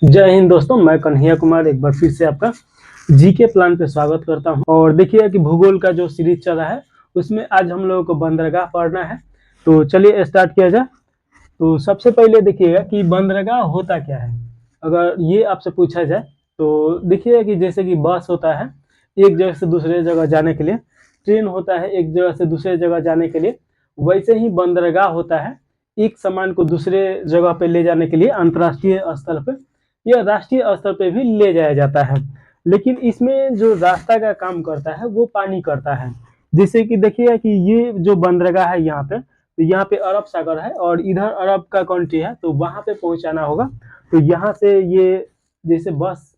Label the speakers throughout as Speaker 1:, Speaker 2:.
Speaker 1: जय हिंद दोस्तों, मैं कन्हैया कुमार एक बार फिर से आपका जीके प्लान पे स्वागत करता हूं। और देखिए कि भूगोल का जो सीरीज चल रहा है उसमें आज हम लोगों को बंदरगाह पढ़ना है। तो चलिए स्टार्ट किया जाए। तो सबसे पहले देखिएगा कि बंदरगाह होता क्या है। अगर ये आपसे पूछा जाए तो देखिएगा कि जैसे कि बस होता है एक जगह से दूसरे जगह जाने के लिए, ट्रेन होता है एक जगह से दूसरे जगह जाने के लिए, वैसे ही बंदरगाह होता है एक सामान को दूसरे जगह पे ले जाने के लिए अंतर्राष्ट्रीय स्तर पे या राष्ट्रीय स्तर पे भी ले जाया जाता है। लेकिन इसमें जो रास्ता का काम करता है वो पानी करता है। जैसे कि देखिए कि ये जो बंदरगाह है यहाँ पे, तो यहाँ पे अरब सागर है और इधर अरब का कंट्री है, तो वहां पे पहुंचाना होगा। तो यहाँ से ये जैसे बस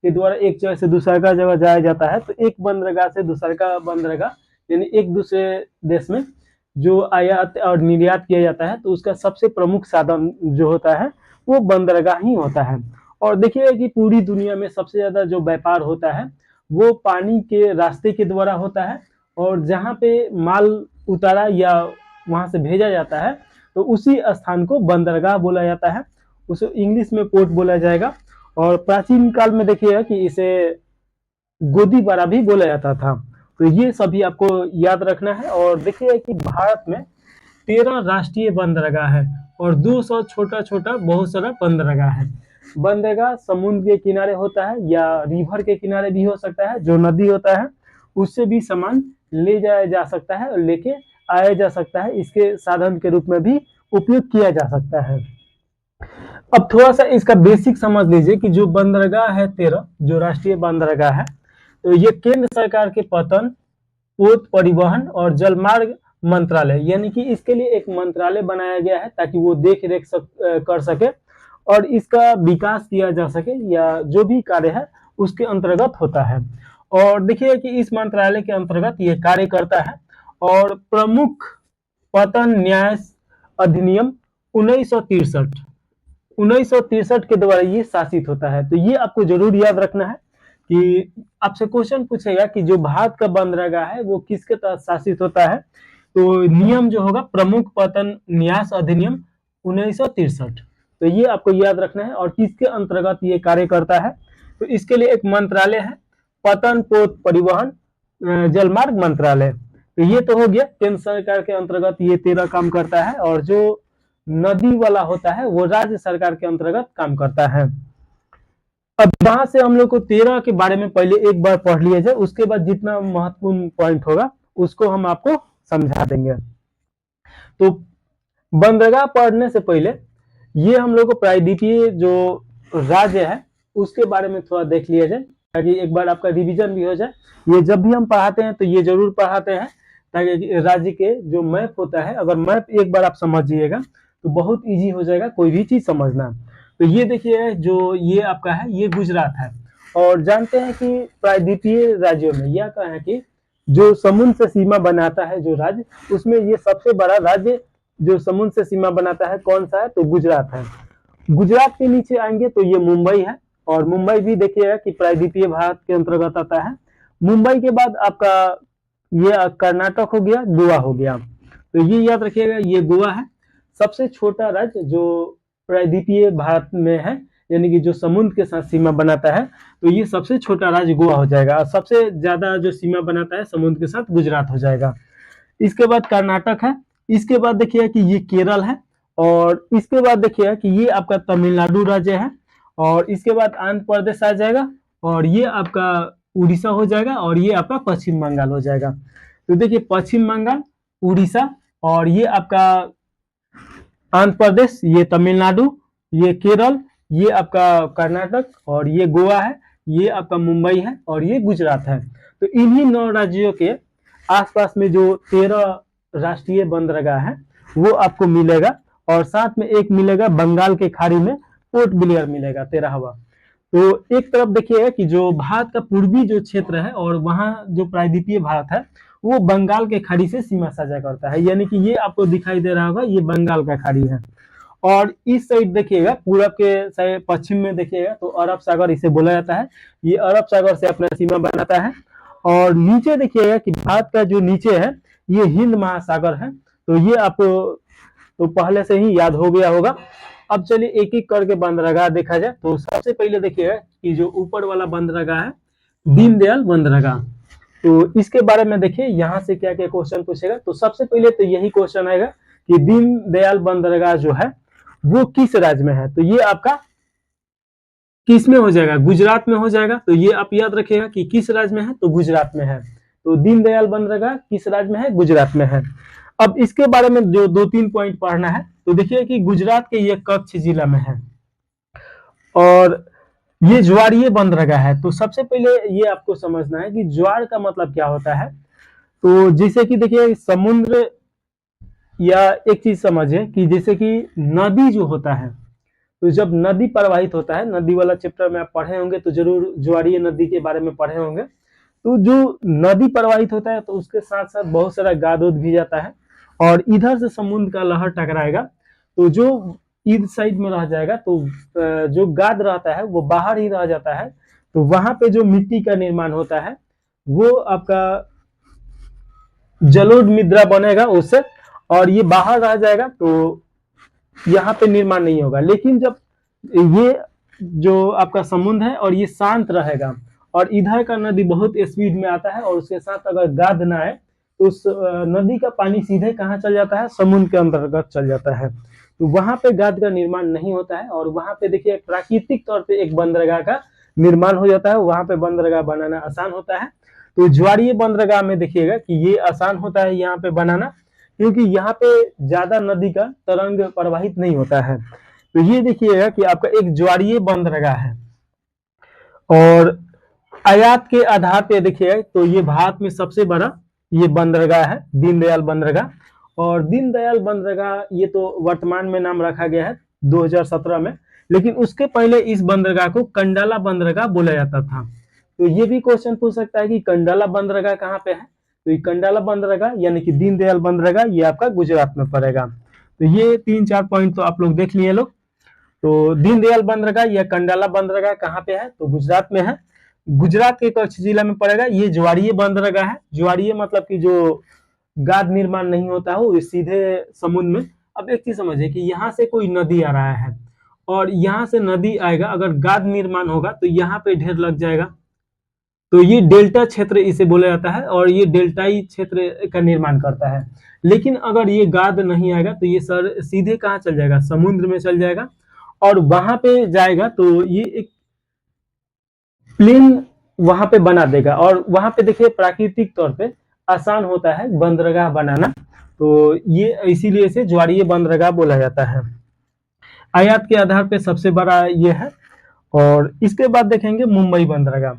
Speaker 1: के द्वारा एक जगह से दूसरा का जगह जाया जाता है, तो एक बंदरगाह से दूसरा का बंदरगाह यानी एक दूसरे देश में जो आयात और निर्यात किया जाता है, तो उसका सबसे प्रमुख साधन जो होता है वो बंदरगाह ही होता है। और देखिए कि पूरी दुनिया में सबसे ज्यादा जो व्यापार होता है वो पानी के रास्ते के द्वारा होता है। और जहाँ पे माल उतारा या वहां से भेजा जाता है तो उसी स्थान को बंदरगाह बोला जाता है, उसे इंग्लिश में पोर्ट बोला जाएगा। और प्राचीन काल में देखिएगा कि इसे गोदीपारा भी बोला जाता था। तो ये सभी आपको याद रखना है। और देखिए कि भारत में 13 राष्ट्रीय बंदरगाह है और 200 छोटा छोटा बहुत सारा बंदरगाह है। बंदरगाह समुद्र के किनारे होता है या रिवर के किनारे भी हो सकता है, जो नदी होता है उससे भी सामान ले जाया जा सकता है और लेके आया जा सकता है, इसके साधन के रूप में भी उपयोग किया जा सकता है। अब थोड़ा सा इसका बेसिक समझ लीजिए कि जो बंदरगाह है 13 जो राष्ट्रीय बंदरगाह है, तो ये केंद्र सरकार के पतन, पोत, परिवहन और जलमार्ग मंत्रालय यानी कि इसके लिए एक मंत्रालय बनाया गया है ताकि वो देख रेख कर सके और इसका विकास किया जा सके या जो भी कार्य है उसके अंतर्गत होता है। और देखिए कि इस मंत्रालय के अंतर्गत ये कार्य करता है। और प्रमुख पतन न्यास अधिनियम 1963 1963 के द्वारा ये शासित होता है। तो ये आपको जरूर याद रखना है कि आपसे क्वेश्चन पूछेगा कि जो भारत का बंदरगाह है वो किसके तहत शासित होता है। तो नियम जो होगा प्रमुख पतन न्यास अधिनियम 1963। तो ये आपको याद रखना है और किसके अंतर्गत ये कार्य करता है। तो इसके लिए एक मंत्रालय है, पतन पोत परिवहन जलमार्ग मंत्रालय। तो ये तो हो गया केंद्र सरकार के अंतर्गत ये 13 काम करता है। और जो नदी वाला होता है वो राज्य सरकार के अंतर्गत काम करता है। अब वहां से हम लोग को 13 के बारे में पहले एक बार पढ़ लिया जाए, उसके बाद जितना महत्वपूर्ण पॉइंट होगा उसको हम आपको समझा देंगे। तो बंदरगाह पढ़ने से पहले ये हम लोग को प्रायद्वीपीय जो राज्य है उसके बारे में थोड़ा देख लिया जाए ताकि एक बार आपका रिवीजन भी हो जाए। ये जब भी हम पढ़ाते हैं तो ये जरूर पढ़ाते हैं ताकि राज्य के जो मैप होता है, अगर मैप एक बार आप समझिएगा तो बहुत इजी हो जाएगा कोई भी चीज समझना। तो ये देखिए जो ये आपका है ये गुजरात है। और जानते हैं कि प्रायद्वीपीय राज्यों में यह कहा है कि जो समुद्र से सीमा बनाता है जो राज्य, उसमें ये सबसे बड़ा राज्य जो समुद्र से सीमा बनाता है कौन सा है, तो गुजरात है। गुजरात के नीचे आएंगे तो ये मुंबई है। और मुंबई भी देखिएगा कि प्रायद्वीपीय भारत के अंतर्गत आता है। मुंबई के बाद आपका ये कर्नाटक हो गया, गोवा हो गया। तो ये याद रखिएगा ये गोवा है। सबसे छोटा राज्य जो प्रायद्वीपीय भारत में है यानी कि जो समुद्र के साथ सीमा बनाता है, तो ये सबसे छोटा राज्य गोवा हो जाएगा। और सबसे ज्यादा जो सीमा बनाता है समुद्र के साथ गुजरात हो जाएगा। इसके बाद कर्नाटक है। इसके बाद देखिए कि ये केरल है। और इसके बाद देखिए कि ये आपका तमिलनाडु राज्य है। और इसके बाद आंध्र प्रदेश आ जाएगा। और ये आपका उड़ीसा हो जाएगा। और ये आपका पश्चिम बंगाल हो जाएगा। तो देखिए पश्चिम बंगाल, उड़ीसा, और ये आपका आंध्र प्रदेश, ये तमिलनाडु, ये केरल, ये आपका कर्नाटक, और ये गोवा है, ये आपका मुंबई है, और ये गुजरात है। तो इन्हीं 9 राज्यों के आसपास में जो 13 राष्ट्रीय बंदरगाह है वो आपको मिलेगा। और साथ में एक मिलेगा बंगाल के खाड़ी में, पोर्ट ब्लेयर मिलेगा 13वां। तो एक तरफ देखिए कि जो भारत का पूर्वी जो क्षेत्र है और वहां जो प्रायद्वीपीय भारत है वो बंगाल के खाड़ी से सीमा साझा करता है, यानी कि ये आपको दिखाई दे रहा होगा ये बंगाल का खाड़ी है। और इस साइड देखिएगा पूरब के पश्चिम में देखिएगा तो अरब सागर इसे बोला जाता है। ये अरब सागर से अपना सीमा बनाता है। और नीचे देखिएगा कि भारत का जो नीचे है ये हिंद महासागर है। तो ये आपको तो पहले से ही याद हो गया होगा। अब चलिए एक एक करके बंदरगाह देखा जाए। तो सबसे पहले देखिएगा कि जो ऊपर वाला बंदरगाह है दीनदयाल बंदरगाह, तो इसके बारे में देखिए यहाँ से क्या क्या क्वेश्चन पूछेगा। तो सबसे पहले तो यही क्वेश्चन आएगा कि दीनदयाल बंदरगाह जो है वो किस राज्य में है। तो ये आपका किस में हो जाएगा, गुजरात में हो जाएगा। तो ये आप याद रखिएगा कि किस राज्य में है, तो गुजरात में है। तो दीनदयाल बंदरगाह किस राज्य में है, गुजरात में है। अब इसके बारे में जो 2-3 पॉइंट पढ़ना है, तो देखिए कि गुजरात के ये कच्छ जिला में है और ये ज्वारीय बंदरगाह है। तो सबसे पहले ये आपको समझना है कि ज्वार का मतलब क्या होता है। तो जैसे कि देखिए समुद्र, या एक चीज समझे कि जैसे कि नदी जो होता है, तो जब नदी प्रवाहित होता है, नदी वाला चैप्टर में आप पढ़े होंगे तो जरूर ज्वारीय नदी के बारे में पढ़े होंगे। तो जो नदी प्रवाहित होता है तो उसके साथ साथ बहुत सारा गाद भी जाता है और इधर से समुद्र का लहर टकराएगा तो जो ईद साइड में रह जाएगा, तो जो गाद रहता है वो बाहर ही रह जाता है। तो वहां पे जो मिट्टी का निर्माण होता है वो आपका जलोढ़ मृदा बनेगा उससे, और ये बाहर रह जाएगा तो यहाँ पे निर्माण नहीं होगा। लेकिन जब ये जो आपका समुद्र है और ये शांत रहेगा और इधर का नदी बहुत स्पीड में आता है और उसके साथ अगर गाद ना आए तो उस नदी का पानी सीधे कहाँ चल जाता है, समुद्र के अंतर्गत चल जाता है। तो वहां पे गाद का निर्माण नहीं होता है और वहां पे देखिए प्राकृतिक तौर पे एक बंदरगाह का निर्माण हो जाता है, वहां पे बंदरगाह बनाना आसान होता है। तो ज्वारीय बंदरगाह में देखिएगा कि ये आसान होता है यहाँ पे बनाना, क्योंकि यहाँ पे ज्यादा नदी का तरंग प्रवाहित नहीं होता है। तो ये देखिएगा कि आपका एक ज्वारीय बंदरगाह है और आयात के आधार पे देखिएगा तो ये भारत में सबसे बड़ा ये बंदरगाह है दीनदयाल बंदरगाह। और दीनदयाल बंदरगाह ये तो वर्तमान में नाम रखा गया है 2017 में, लेकिन उसके पहले इस बंदरगाह को कंडाला बंदरगाह बोला जाता था। तो ये भी क्वेश्चन पूछ सकता है कि कंडाला बंदरगाह कहाँ पे है। तो ये कंडाला बंदरगाह यानी कि दीनदयाल बंदरगाह ये आपका गुजरात में पड़ेगा। तो ये 3-4 पॉइंट तो आप लोग देख लिए लोग। तो दीनदयाल बंदरगाह या कंडाला बंदरगाह कहाँ पे है, तो गुजरात में है। गुजरात के कच्छ जिला में पड़ेगा। ये ज्वारीय बंदरगाह है। ज्वारीय मतलब कि जो गाद निर्माण नहीं होता हो सीधे समुद्र में। अब एक चीज समझिए कि यहाँ से कोई नदी आ रहा है और यहाँ से नदी आएगा, अगर गाद निर्माण होगा तो यहाँ पे ढेर लग जाएगा। तो ये डेल्टा क्षेत्र इसे बोला जाता है और ये डेल्टाई क्षेत्र का निर्माण करता है। लेकिन अगर ये गाद नहीं आएगा तो ये सर सीधे कहाँ चल जाएगा, समुद्र में चल जाएगा और वहां पे जाएगा तो ये एक प्लेन वहां पे बना देगा और वहां पे देखिए प्राकृतिक तौर पे आसान होता है बंदरगाह बनाना। तो ये इसीलिए इसे ज्वारीय बंदरगाह बोला जाता है। आयात के आधार पे सबसे बड़ा ये है। और इसके बाद देखेंगे मुंबई बंदरगाह।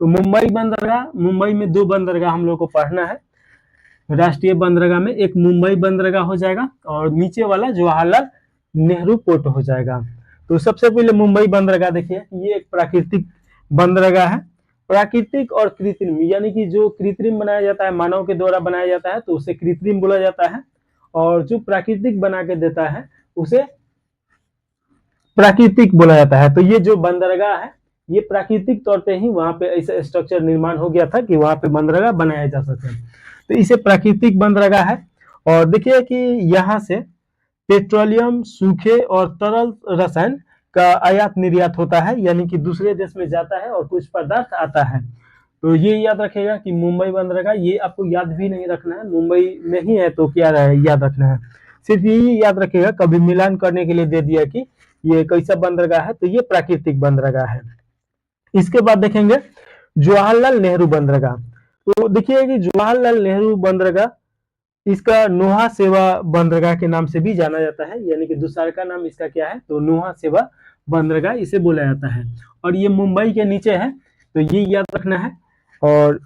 Speaker 1: तो मुंबई बंदरगाह, मुंबई में 2 बंदरगाह हम लोग को पढ़ना है राष्ट्रीय बंदरगाह में। एक मुंबई बंदरगाह हो जाएगा और नीचे वाला जवाहरलाल नेहरू पोर्ट हो जाएगा। तो सबसे पहले मुंबई बंदरगाह देखिए, ये एक प्राकृतिक बंदरगाह है। प्राकृतिक और कृत्रिम, यानी कि जो कृत्रिम बनाया जाता है, मानव के द्वारा बनाया जाता है तो उसे कृत्रिम बोला जाता है, और जो प्राकृतिक बना के देता है उसे प्राकृतिक बोला जाता है। तो ये जो बंदरगाह है ये प्राकृतिक तौर पे ही वहां पे ऐसा स्ट्रक्चर निर्माण हो गया था कि वहां पे बंदरगाह बनाया जा सके, तो इसे प्राकृतिक बंदरगाह है। और देखिए कि यहाँ से पेट्रोलियम, सूखे और तरल रसायन का आयात निर्यात होता है, यानी कि दूसरे देश में जाता है और कुछ पदार्थ आता है। तो ये याद रखेगा कि मुंबई बंदरगाह, ये आपको याद भी नहीं रखना है, मुंबई में ही है तो क्या याद रखना है, सिर्फ यही याद रखेगा। कभी मिलान करने के लिए दे दिया कि ये कैसा बंदरगाह है, तो ये प्राकृतिक बंदरगाह है। इसके बाद देखेंगे जवाहरलाल नेहरू बंदरगाह। तो देखिए कि जवाहरलाल नेहरू बंदरगाह इसका नोहा सेवा बंदरगाह के नाम से भी जाना जाता है, यानी कि दूसरा का नाम इसका क्या है, तो नोहा सेवा बंदरगाह इसे बोला जाता है। और ये मुंबई के नीचे है, तो ये याद रखना है। और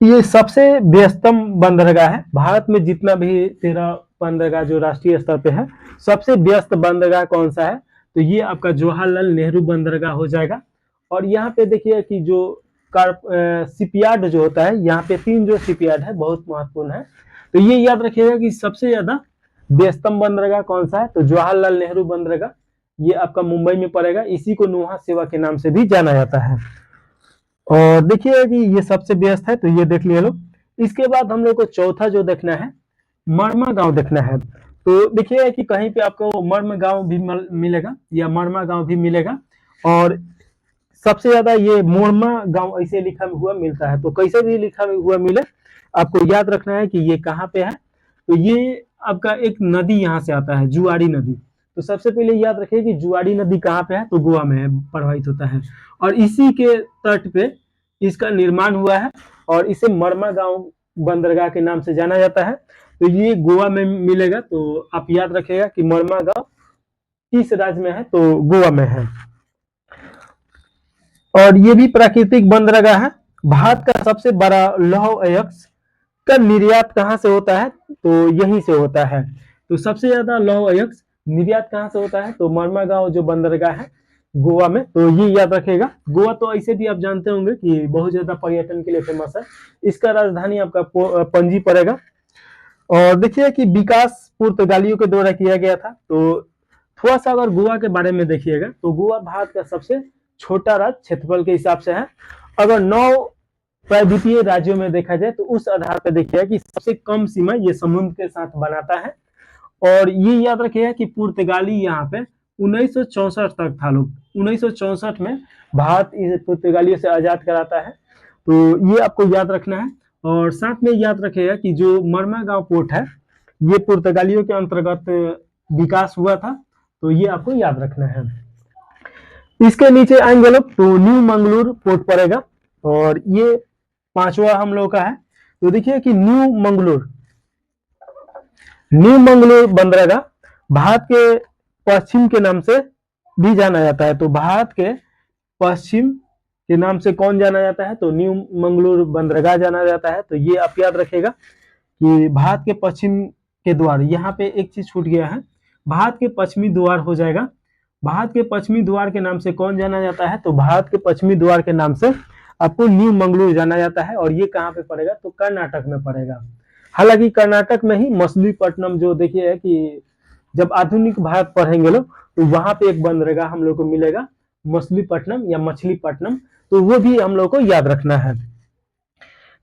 Speaker 1: ये सबसे व्यस्तम बंदरगाह है भारत में, जितना भी 13 बंदरगाह जो राष्ट्रीय स्तर पे है, सबसे व्यस्त बंदरगाह कौन सा है, तो ये आपका जवाहरलाल नेहरू बंदरगाह हो जाएगा। और यहाँ पे देखिए कि जो शिपयार्ड जो होता है, यहाँ पे 3 जो शिपयार्ड है बहुत महत्वपूर्ण है। तो ये याद रखिएगा कि सबसे ज्यादा व्यस्तम बंदरगाह कौन सा है, तो जवाहरलाल नेहरू बंदरगाह, ये आपका मुंबई में पड़ेगा। इसी को नोहा सेवा के नाम से भी जाना जाता है। और देखिए कि ये सबसे व्यस्त है, तो ये देख लिए लोग। इसके बाद हम लोग को चौथा जो देखना है, मरमा गांव देखना है। तो देखिए कि कहीं पे आपको मर्म गांव भी मिलेगा या मरमा गांव भी मिलेगा, और सबसे ज्यादा ये मोरमा गांव ऐसे लिखा हुआ मिलता है। तो कैसे भी लिखा हुआ मिले, आपको याद रखना है कि ये कहाँ पे है। तो ये आपका एक नदी यहाँ से आता है, जुआड़ी नदी। तो सबसे पहले याद रखिए कि जुआड़ी नदी कहाँ पे है, तो गोवा में है, प्रवाहित होता है, और इसी के तट पे इसका निर्माण हुआ है, और इसे मरमा गांव बंदरगाह के नाम से जाना जाता है। तो ये गोवा में मिलेगा। तो आप याद रखिएगा कि मरमा गांव किस राज्य में है, तो गोवा में है। और ये भी प्राकृतिक बंदरगाह है। भारत का सबसे बड़ा लौह अयस्क का निर्यात कहाँ से होता है, तो यहीं से होता है। तो सबसे ज्यादा लौह अयस्क निर्यात कहाँ से होता है, तो मरमा गांव जो बंदरगाह है गोवा में। तो ये याद रखेगा। गोवा तो ऐसे भी आप जानते होंगे कि बहुत ज्यादा पर्यटन के लिए फेमस है। इसका राजधानी आपका पणजी पड़ेगा। और देखिए कि विकास पुर्तगालियों के द्वारा किया गया था। तो थोड़ा सा अगर गोवा के बारे में देखिएगा, तो गोवा भारत का सबसे छोटा राज्य क्षेत्रफल के हिसाब से है। अगर 9 प्रायद्वीपीय राज्यों में देखा जाए, तो उस आधार पर देखिएगा कि सबसे कम सीमा ये समुद्र के साथ बनाता है। और ये याद रखिएगा कि पुर्तगाली यहाँ पे 1964 तक था लोग। 1964 में भारत इस पुर्तगालियों से आजाद कराता है। तो ये आपको याद रखना है। और साथ में याद रखिएगा कि जो मरमा गांव पोर्ट है, ये पुर्तगालियों के अंतर्गत विकास हुआ था। तो ये आपको याद रखना है। इसके नीचे आएंगे लोग, तो न्यू मंगलूर पोर्ट पड़ेगा, और ये 5वां हम लोग का है। तो देखिए कि न्यू मंगलूर बंदरगाह भारत के पश्चिम के नाम से भी जाना जाता है। तो भारत के पश्चिम के नाम से कौन जाना जाता है, तो न्यू मंगलूर बंदरगाह जाना जाता है। तो ये आप याद रखेगा कि भारत के पश्चिम के द्वार, यहाँ पे एक चीज छूट गया है, भारत के पश्चिमी द्वार हो जाएगा। भारत के पश्चिमी द्वार के नाम से कौन जाना जाता है, तो भारत के पश्चिमी द्वार के नाम से आपको न्यू मंगलूर जाना जाता है। और ये कहाँ पे पड़ेगा, तो कर्नाटक में पड़ेगा। हालांकि कर्नाटक में ही मछलीपट्टनम, जो देखिए है कि जब आधुनिक भारत पढ़ेंगे लोग, तो वहां पे एक बंदरगाह हम लोग को मिलेगा, मछलीपट्टनम या मछलीपट्टनम। तो वो भी हम लोग को याद रखना है।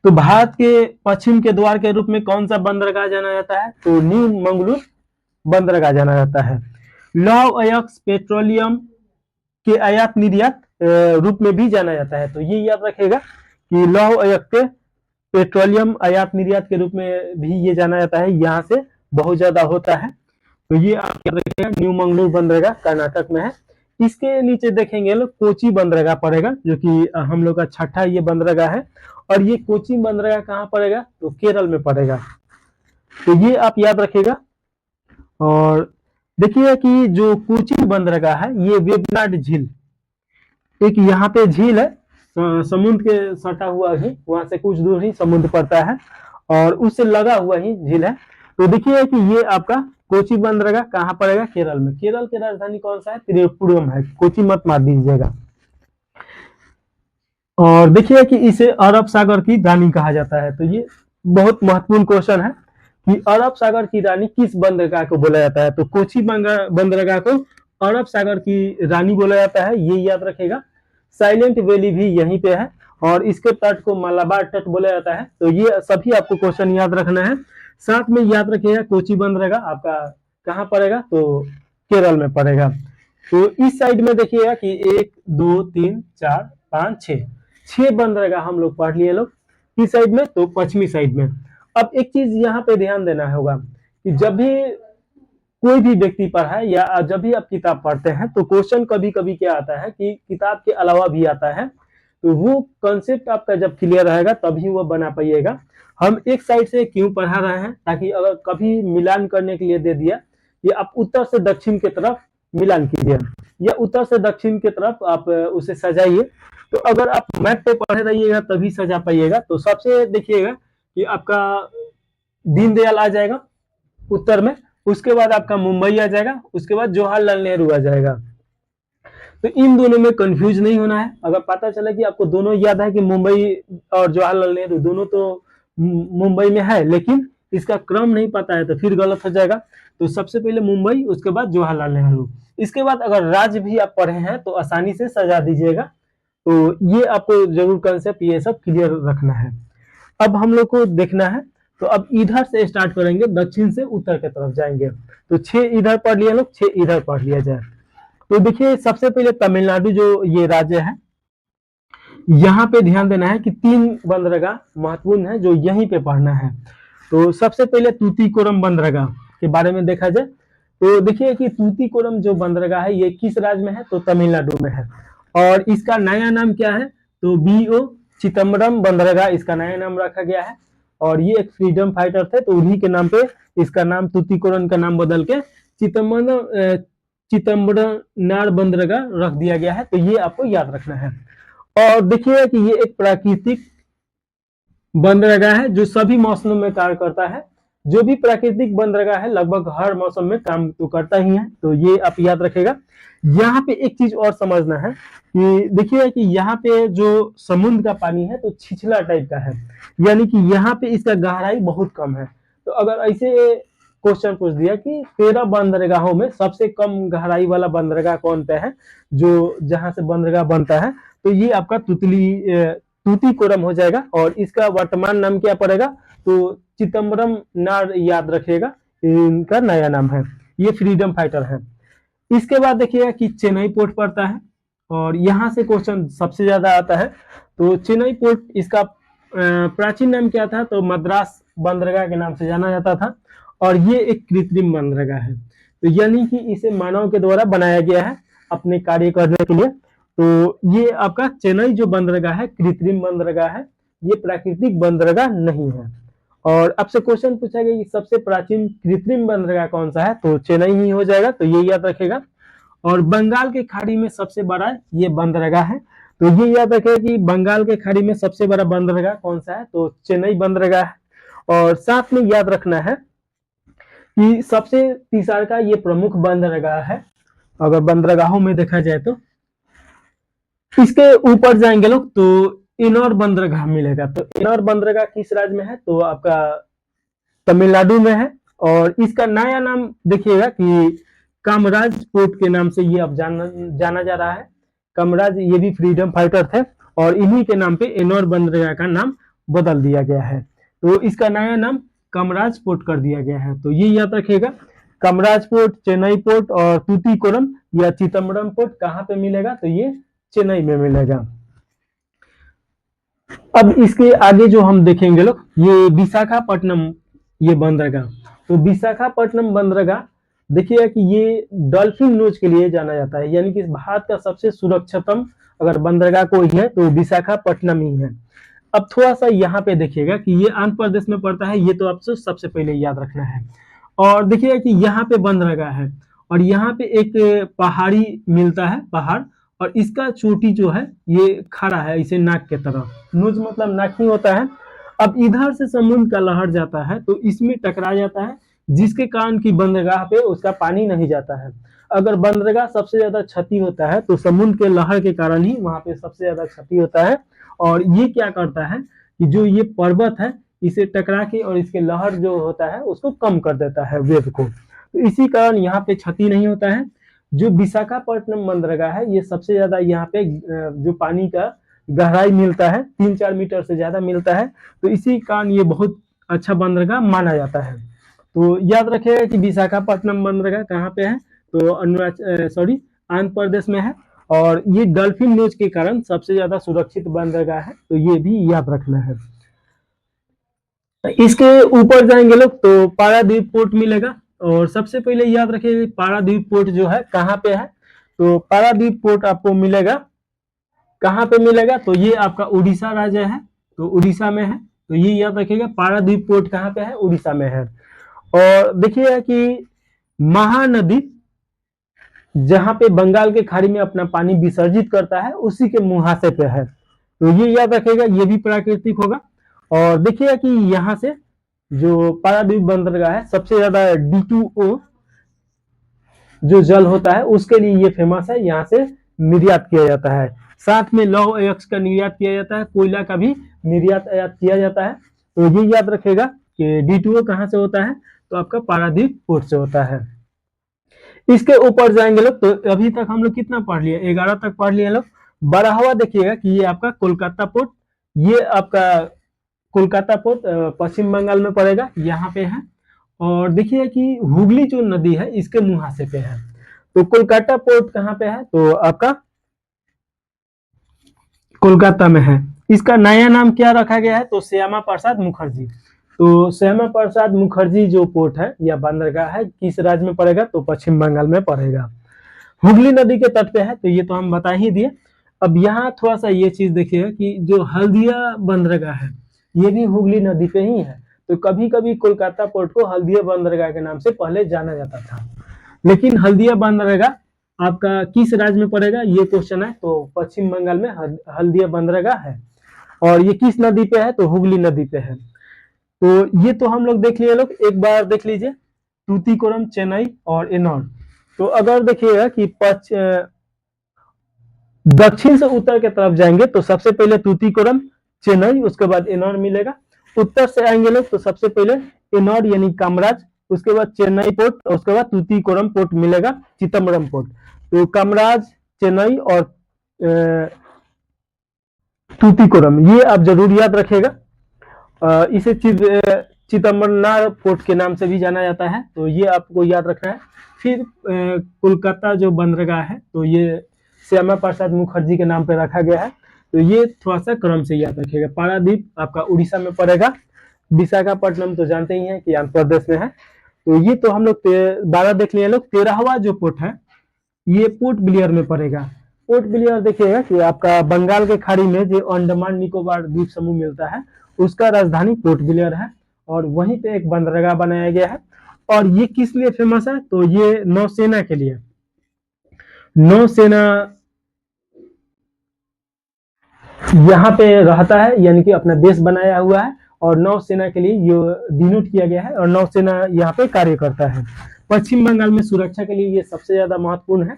Speaker 1: तो भारत के पश्चिम के द्वार के रूप में कौन सा बंदरगाह जाना जाता है, तो न्यू मंगलूर बंदरगाह जाना जाता है। लौह अयस्क पेट्रोलियम के आयात निर्यात रूप में भी जाना जाता है। तो ये याद रखेगा कि लौह अयस्क पेट्रोलियम आयात निर्यात के रूप में भी ये जाना जाता है, यहाँ से बहुत ज्यादा होता है। तो ये आप याद रखिएगा, न्यू मंगलूर बंदरगाह कर्नाटक में है। इसके नीचे देखेंगे लोग, कोची बंदरगाह पड़ेगा, जो कि हम लोग का छठा ये बंदरगाह है। और ये कोची बंदरगाह कहाँ पड़ेगा, तो केरल में पड़ेगा। तो ये आप याद रखिएगा। और देखिए कि जो कोची बंदरगाह है, ये वेबनाड झील, एक यहाँ पे झील है, समुद्र के सटा हुआ ही, वहां से कुछ दूर ही समुद्र पड़ता है, और उससे लगा हुआ ही झील है। तो देखिए कि ये आपका कोची बंदरगाह कहाँ पड़ेगा, केरल में। केरल की राजधानी कौन सा है, त्रिपुरम है, कोची मत मार दीजिएगा। और देखिए कि इसे अरब सागर की रानी कहा जाता है। तो ये बहुत महत्वपूर्ण क्वेश्चन है कि अरब सागर की रानी किस बंदरगाह को बोला जाता है, तो कोची बंदरगाह को अरब सागर की रानी बोला जाता है, ये याद रखेगा। साइलेंट वैली भी यहीं पे है, और इसके तट को मलाबार तट बोला जाता है। तो ये सभी आपको क्वेश्चन याद रखना है। साथ में याद रखिएगा कोची बंदरगाह आपका कहाँ पड़ेगा, तो केरल में पड़ेगा। तो इस साइड में देखिएगा कि 1 2 3 4 5 6 बंदरगाह हम लोग पढ़ लिए लोग। किस साइड में, तो पश्चिमी साइड में। अब एक चीज यहाँ पे ध्यान देना होगा कि जब भी कोई भी व्यक्ति पढ़ा या जब भी आप किताब पढ़ते हैं, तो क्वेश्चन कभी कभी क्या आता है कि किताब के अलावा भी आता है। तो वो कंसेप्ट आपका जब क्लियर रहेगा तभी वो बना पाइएगा। हम एक साइड से क्यों पढ़ा रहे हैं, ताकि अगर कभी मिलान करने के लिए दे दिया, ये आप उत्तर से दक्षिण की तरफ मिलान कीजिए, या उत्तर से दक्षिण की तरफ आप उसे सजाइए। तो अगर आप मैप पे पढ़े रहिएगा तभी सजा पाइएगा। तो सबसे देखिएगा कि आपका दीनदयाल आ जाएगा उत्तर में, उसके बाद आपका मुंबई आ जाएगा, उसके बाद जवाहरलाल नेहरू आ जाएगा। तो इन दोनों में कंफ्यूज नहीं होना है। अगर पता चले कि आपको दोनों याद है कि मुंबई और जवाहरलाल नेहरू दोनों तो मुंबई में है, लेकिन इसका क्रम नहीं पता है, तो फिर गलत हो जाएगा। तो सबसे पहले मुंबई, उसके बाद जवाहरलाल नेहरू। इसके बाद अगर राज्य भी आप पढ़े हैं तो आसानी से सजा दीजिएगा। तो ये आपको जरूर कंसेप्ट ये सब क्लियर रखना है। अब हम लोग को देखना है तो अब इधर से स्टार्ट करेंगे, दक्षिण से उत्तर की तरफ जाएंगे। तो 6 इधर पढ़ लिया लोग, 6 इधर पढ़ लिया जाए। तो देखिए सबसे पहले तमिलनाडु जो ये राज्य है, यहाँ पे ध्यान देना है कि 3 बंदरगाह महत्वपूर्ण है जो यहीं पे पढ़ना है। तो सबसे पहले तूतीकोरम बंदरगाह के बारे में देखा जाए तो देखिए कि तूतीकोरम जो बंदरगाह है ये किस राज्य में है, तो तमिलनाडु में है। और इसका नया नाम क्या है, तो BO चिदम्बरम बंदरगाह इसका नया नाम रखा गया है। और ये एक फ्रीडम फाइटर थे, तो उन्हीं के नाम पे इसका नाम तूतीकोरम का नाम बदल के चिदम्बरनार बंदरगाह रख दिया गया है। तो ये आपको याद रखना है। और देखिए कि ये एक प्राकृतिक बंदरगाह है जो सभी मौसमों में कार्य करता है। जो भी प्राकृतिक बंदरगाह है लगभग हर मौसम में काम तो करता ही है, तो ये आप याद रखेगा। यहाँ पे एक चीज और समझना है कि देखिए कि यहाँ पे जो समुद्र का पानी है तो छिछला टाइप का है, यानी कि यहाँ पे इसका गहराई बहुत कम है। तो अगर ऐसे क्वेश्चन पूछ दिया कि 13 बंदरगाहों में सबसे कम गहराई वाला बंदरगाह कौन सा है, जो जहां से बंदरगाह बनता है, तो ये आपका तूतीकोरम हो जाएगा। और इसका वर्तमान नाम क्या पड़ेगा, तो चिदम्बरम नार याद रखिएगा, इनका नया नाम है। ये फ्रीडम फाइटर है। इसके बाद देखिएगा कि चेन्नई पोर्ट पड़ता है, और यहाँ से क्वेश्चन सबसे ज्यादा आता है। तो चेन्नई पोर्ट इसका प्राचीन नाम क्या था, तो मद्रास बंदरगाह के नाम से जाना जाता था। और ये एक कृत्रिम बंदरगाह है, तो यानी कि इसे मानव के द्वारा बनाया गया है अपने कार्य करने के लिए। तो ये आपका चेन्नई जो बंदरगाह है कृत्रिम बंदरगाह है, ये प्राकृतिक बंदरगाह नहीं है। और आपसे क्वेश्चन पूछा गया कि सबसे प्राचीन कृत्रिम बंदरगाह कौन सा है, तो चेन्नई ही हो जाएगा, तो ये याद रखेगा। और बंगाल के खाड़ी में सबसे बड़ा ये बंदरगाह है, तो ये याद रखेगा कि बंगाल के खाड़ी में सबसे बड़ा बंदरगाह कौन सा है, तो चेन्नई बंदरगाह है। और साथ में याद रखना है कि सबसे तीसरा का ये प्रमुख बंदरगाह है। अगर बंदरगाहों में देखा जाए तो इसके ऊपर जाएंगे लोग तो इनौर बंदरगाह मिलेगा। तो इनौर बंदरगाह किस राज्य में है, तो आपका तमिलनाडु में है। और इसका नया नाम देखिएगा कि कामराज पोर्ट के नाम से ये अब जाना जा रहा है। कामराज ये भी फ्रीडम फाइटर थे, और इन्हीं के नाम पे इनौर बंदरगाह का नाम बदल दिया गया है। तो इसका नया नाम कामराज पोर्ट कर दिया गया है, तो ये याद रखिएगा। कामराज पोर्ट, चेन्नई पोर्ट और तूतीकोरम या चिदम्बरम पोर्ट कहाँ पे मिलेगा, तो ये चेन्नई में मिलेगा। अब इसके आगे जो हम देखेंगे लोग, ये विशाखापट्टनम ये बंदरगाह। तो विशाखापट्टनम बंदरगाह देखिए कि ये डॉल्फिन नोज के लिए जाना जाता है, यानी कि भारत का सबसे सुरक्षितम अगर बंदरगाह कोई है तो विशाखापट्टनम ही है। अब थोड़ा सा यहाँ पे देखिएगा कि ये आंध्र प्रदेश में पड़ता है, ये तो आपसे सबसे पहले याद रखना है। और देखिएगा कि यहाँ पे बंदरगाह है, और यहाँ पे एक पहाड़ी मिलता है, पहाड़, और इसका चोटी जो है ये खड़ा है इसे नाक के तरह, नोज मतलब नाक ही होता है। अब इधर से समुद्र का लहर जाता है तो इसमें टकरा जाता है, जिसके कारण की बंदरगाह पे उसका पानी नहीं जाता है। अगर बंदरगाह सबसे ज्यादा क्षति होता है तो समुद्र के लहर के कारण ही वहां पे सबसे ज्यादा क्षति होता है। और ये क्या करता है कि जो ये पर्वत है इसे टकरा के और इसके लहर जो होता है उसको कम कर देता है, वेव को। तो इसी कारण यहाँ पे क्षति नहीं होता है। जो विशाखापट्टनम बंदरगाह है ये सबसे ज्यादा यहाँ पे जो पानी का गहराई मिलता है 3-4 मीटर से ज्यादा मिलता है, तो इसी कारण ये बहुत अच्छा बंदरगाह माना जाता है। तो याद रखिएगा कि विशाखापट्टनम बंदरगाह कहाँ पे है, तो आंध्र प्रदेश में है। और ये डॉल्फिन नोज के कारण सबसे ज्यादा सुरक्षित बंदरगाह है, तो ये भी याद रखना है। इसके ऊपर जाएंगे लोग तो पारादीप पोर्ट मिलेगा। और सबसे पहले याद रखिए पारादीप पोर्ट जो है कहाँ पे है, तो पारादीप पोर्ट आपको मिलेगा कहाँ पे मिलेगा, तो ये आपका उड़ीसा राज्य है, तो उड़ीसा में है। तो ये याद रखिएगा पारादीप पोर्ट कहाँ पे है, उड़ीसा में है। और देखिएगा कि महानदी जहां पे बंगाल के खाड़ी में अपना पानी विसर्जित करता है उसी के मुहासे पे है, तो ये याद रखेगा, ये भी प्राकृतिक होगा। और देखिएगा कि यहाँ से जो पारादीप बंदरगाह है सबसे ज्यादा D2O जो जल होता है उसके लिए ये फेमस है, यहाँ से निर्यात किया जाता है। साथ में लौह अयस्क का निर्यात किया जाता है, कोयला का भी निर्यात आयात किया जाता है। तो ये याद रखेगा कि D2O कहाँ से होता है, तो आपका पारादीप पोर्ट से होता है। इसके ऊपर जाएंगे लोग तो अभी तक हम लोग कितना पढ़ लिए, 11 तक पढ़ लिए लोग। 12वां देखिएगा कि ये आपका कोलकाता पोर्ट, ये आपका कोलकाता पोर्ट पश्चिम बंगाल में पड़ेगा, यहाँ पे है। और देखिए कि हुगली जो नदी है इसके मुहासे पे है। तो कोलकाता पोर्ट कहाँ पे है, तो आपका कोलकाता में है। इसका नया नाम क्या रखा गया है, तो श्यामा प्रसाद मुखर्जी। तो श्यामा प्रसाद मुखर्जी जो पोर्ट है या बंदरगाह है किस राज्य में पड़ेगा, तो पश्चिम बंगाल में पड़ेगा, हुगली नदी के तट पे है। तो ये तो हम बता ही दिए। अब यहाँ थोड़ा सा ये चीज देखिएगा कि जो हल्दिया बंदरगाह है ये भी हुगली नदी पे ही है। तो कभी कभी कोलकाता पोर्ट को हल्दिया बंदरगाह के नाम से पहले जाना जाता था, लेकिन हल्दिया बंदरगाह आपका किस राज्य में पड़ेगा ये क्वेश्चन है। तो पश्चिम बंगाल में हल्दिया बंदरगाह है। और ये किस नदी पे है, तो हुगली नदी पे है। तो ये तो हम लोग देख लिए लोग, एक बार देख लीजिए तूतीकोरम, चेन्नई और एनोर। तो अगर देखिएगा कि दक्षिण से उत्तर की तरफ जाएंगे तो सबसे पहले तूतीकोरम, चेन्नई, उसके बाद एनोर मिलेगा। उत्तर से आएंगे लोग तो सबसे पहले एनोर यानी कामराज, उसके बाद चेन्नई पोर्ट और उसके बाद तूतीकोरम पोर्ट मिलेगा, चिदम्बरम पोर्ट। तो कामराज, चेन्नई और तूतीकोरम ये आप जरूर याद रखेगा। इसे चिदम्बरनार पोर्ट के नाम से भी जाना जाता है, तो ये आपको याद रखना है। फिर कोलकाता जो बंदरगाह है तो ये श्यामा प्रसाद मुखर्जी के नाम पे रखा गया है, तो ये थोड़ा सा क्रम से याद रखिएगा। पारादीप आपका उड़ीसा में पड़ेगा। विशाखापट्टनम तो जानते ही हैं कि आंध्र प्रदेश में है। तो ये तो हम लोग 12 देख लिए लोग। 13वां जो पोर्ट है ये पोर्ट ब्लेयर में पड़ेगा। पोर्ट ब्लेयर देखिएगा कि आपका बंगाल के खाड़ी में जो अंडमान निकोबार द्वीप समूह मिलता है उसका राजधानी पोर्ट ब्लेयर है, और वहीं पे एक बंदरगाह बनाया गया है। और ये किस लिए फेमस है, तो ये नौसेना के लिए, नौसेना यहाँ पे रहता है, यानी कि अपना देश बनाया हुआ है और नौसेना के लिए ये डिनोट किया गया है और नौसेना यहाँ पे कार्य करता है। पश्चिम बंगाल में सुरक्षा के लिए ये सबसे ज्यादा महत्वपूर्ण है।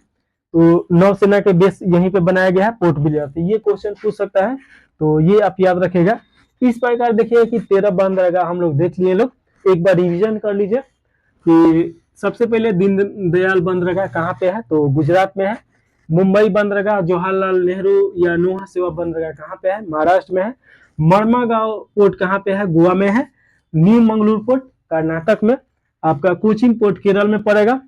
Speaker 1: तो नौसेना के बेस यहीं पे बनाया गया है पोर्ट ब्लेयर। तो ये क्वेश्चन पूछ सकता है, तो ये आप याद रखेगा। इस प्रकार देखिए कि 13 बंदरगाह हम लोग देख लिए लोग। एक बार रिवीजन कर लीजिए कि सबसे पहले दीनदयाल बंदरगाह कहाँ पे है, तो गुजरात में है। मुंबई बंदरगाह जवाहरलाल नेहरू या नौहा सेवा बंदरगाह कहाँ पे है, महाराष्ट्र में है। मर्मागांव पोर्ट कहाँ पे है, गोवा में है। न्यू मंगलूर पोर्ट कर्नाटक में। आपका कोचीन पोर्ट केरल में पड़ेगा।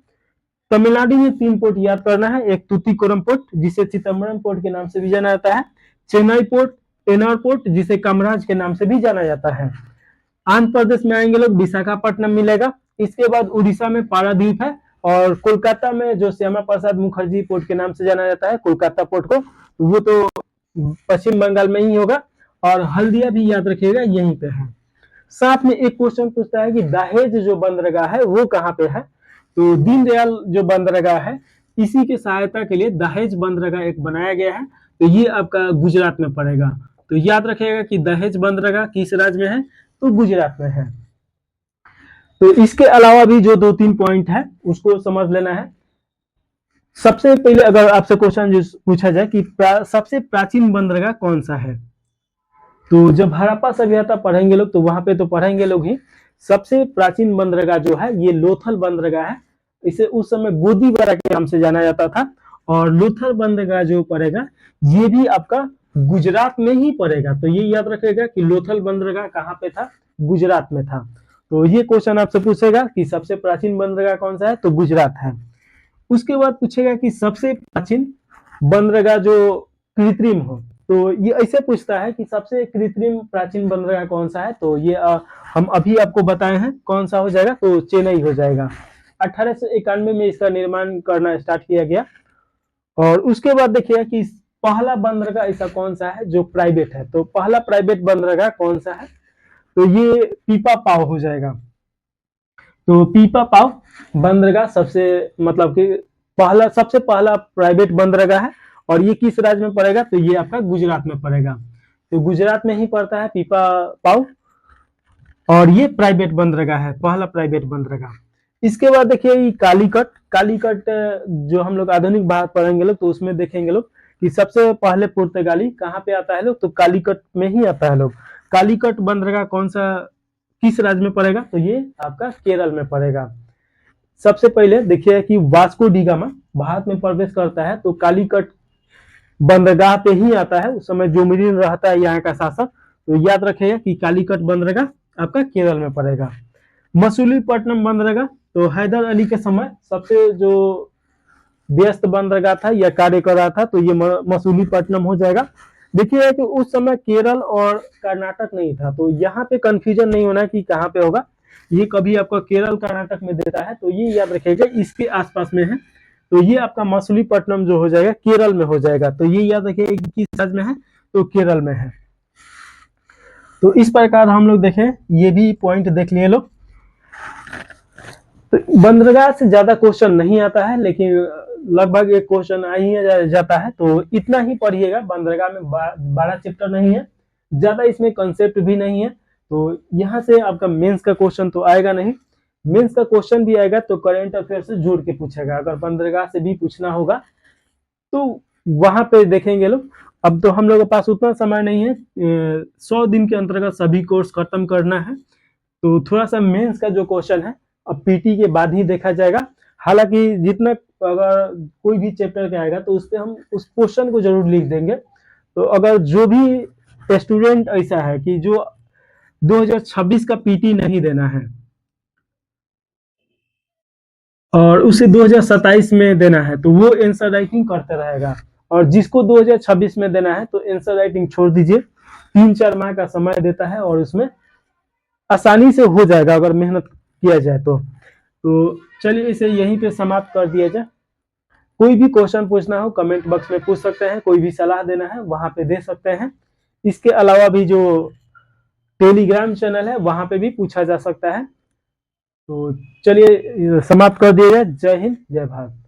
Speaker 1: तमिलनाडु में 3 पोर्ट याद करना है, एक तूतीकोरम पोर्ट जिसे चिदम्बरम पोर्ट के नाम से भी जाना जाता है, चेन्नई पोर्ट, एनोर पोर्ट जिसे कामराज के नाम से भी जाना जाता है। आंध्र प्रदेश में आएंगे लोग विशाखापट्टनम मिलेगा। इसके बाद उड़ीसा में पारादीप है, और कोलकाता में जो श्यामा प्रसाद मुखर्जी पोर्ट के नाम से जाना जाता है कोलकाता पोर्ट को, वो तो पश्चिम बंगाल में ही होगा। और हल्दिया भी याद रखिएगा यहीं पे है। साथ में एक क्वेश्चन पूछता है कि दहेज जो बंदरगाह है वो कहाँ पे है, तो दीनदयाल जो बंदरगाह है इसी की सहायता के लिए दहेज बंदरगाह एक बनाया गया है, तो ये आपका गुजरात में पड़ेगा। तो याद रखिएगा कि दहेज बंदरगाह किस राज्य में है, तो गुजरात में है। तो इसके अलावा भी जो 2-3 पॉइंट है उसको समझ लेना है। सबसे पहले अगर आपसे क्वेश्चन पूछा जाए कि सबसे प्राचीन बंदरगाह कौन सा है, तो जब हड़प्पा सभ्यता पढ़ेंगे लोग तो वहां पे तो पढ़ेंगे लोग ही। सबसे प्राचीन बंदरगाह जो है ये लोथल बंदरगाह है। इसे उस समय गोदीबारा के नाम से जाना जाता था। और लोथल बंदरगाह जो पड़ेगा ये भी आपका गुजरात में ही पड़ेगा। तो ये याद रखिएगा कि लोथल बंदरगाह कहाँ पे था, गुजरात में था। तो ये क्वेश्चन आपसे पूछेगा कि सबसे प्राचीन बंदरगाह कौन सा है, तो गुजरात है। उसके बाद पूछेगा कि सबसे प्राचीन बंदरगाह जो कृत्रिम हो, तो ये ऐसे पूछता है कि सबसे कृत्रिम प्राचीन बंदरगाह कौन सा है, तो ये हम अभी आपको बताए हैं कौन सा हो जाएगा, तो चेन्नई हो जाएगा। 1891 में इसका निर्माण करना स्टार्ट किया गया। और उसके बाद देखिए कि पहला बंदरगाह ऐसा कौन सा है जो प्राइवेट है, तो पहला प्राइवेट बंदरगाह कौन सा है, तो ये पीपा पाव हो जाएगा। तो पीपा पाव बंदरगाह सबसे मतलब कि सबसे पहला प्राइवेट बंदरगाह है। और ये किस राज्य में पड़ेगा, तो ये आपका गुजरात में पड़ेगा। तो गुजरात में ही पड़ता है पीपा पाव, और ये प्राइवेट बंदरगाह है, पहला प्राइवेट बंदरगाह। इसके बाद देखिए कालीकट। कालीकट जो हम लोग आधुनिक भारत पढ़ेंगे लोग तो उसमें देखेंगे लोग कि सबसे पहले पुर्तगाली कहाँ पे आता है लोग, तो कालीकट में ही आता है लोग। कालीकट बंदरगाह कौन सा किस राज्य में पड़ेगा, तो ये आपका केरल में पड़ेगा। सबसे पहले देखिए कि वास्को डी गामा भारत में प्रवेश करता है तो कालीकट बंदरगाह पे ही आता है। उस समय जोमिरिन रहता है यहाँ का शासक, तो याद रखिएगा कि कालीकट बंदरगाह आपका केरल में पड़ेगा। मसूलीपट्टनम बंदरगाह तो हैदर अली के समय सबसे जो व्यस्त बंदरगाह था या कार्य कर रहा था, तो ये मसूलीपट्टनम हो जाएगा। देखिए कि उस समय केरल और कर्नाटक नहीं था, तो यहाँ पे कंफ्यूजन नहीं होना कि कहाँ पे होगा। ये कभी आपका केरल कर्नाटक में देता है, तो ये याद रखिएगा इसके आसपास में है। तो ये आपका मसूलीपट्टनम जो हो जाएगा केरल में हो जाएगा। तो ये याद रखिएगा कि किस राज्य में है, तो केरल में है। तो इस प्रकार हम लोग देखें, ये भी पॉइंट देख लिए लोग। तो बंदरगाह से ज्यादा क्वेश्चन नहीं आता है, लेकिन लगभग एक क्वेश्चन आ ही जाता है। तो इतना ही पढ़िएगा। बंदरगाह में 12 चैप्टर नहीं है, ज्यादा इसमें कंसेप्ट भी नहीं है। तो यहाँ से आपका मेंस का क्वेश्चन तो आएगा नहीं। मेंस का क्वेश्चन भी आएगा तो करंट अफेयर से जोड़ के पूछेगा। अगर बंदरगाह से भी पूछना होगा तो वहां पे देखेंगे लोग। अब तो हम लोग के पास उतना समय नहीं है, 100 दिन के अंतर्गत सभी कोर्स खत्म करना है। तो थोड़ा सा मेंस का जो क्वेश्चन है अब पीटी के बाद ही देखा जाएगा। हालांकि जितना अगर कोई भी चैप्टर का आएगा तो उस पर हम उस क्वेश्चन को जरूर लिख देंगे। तो अगर जो भी स्टूडेंट ऐसा है कि जो 2026 का पीटी नहीं देना है और उसे 2027 में देना है, तो वो आंसर राइटिंग करते रहेगा। और जिसको 2026 में देना है तो आंसर राइटिंग छोड़ दीजिए, 3-4 माह का समय देता है और उसमें आसानी से हो जाएगा अगर मेहनत किया जाए तो चलिए इसे यहीं पे समाप्त कर दिया जाए। कोई भी क्वेश्चन पूछना हो कमेंट बॉक्स में पूछ सकते हैं, कोई भी सलाह देना है वहां पे दे सकते हैं। इसके अलावा भी जो टेलीग्राम चैनल है वहां पे भी पूछा जा सकता है। तो चलिए समाप्त कर दिया जाए। जय हिंद, जय भारत।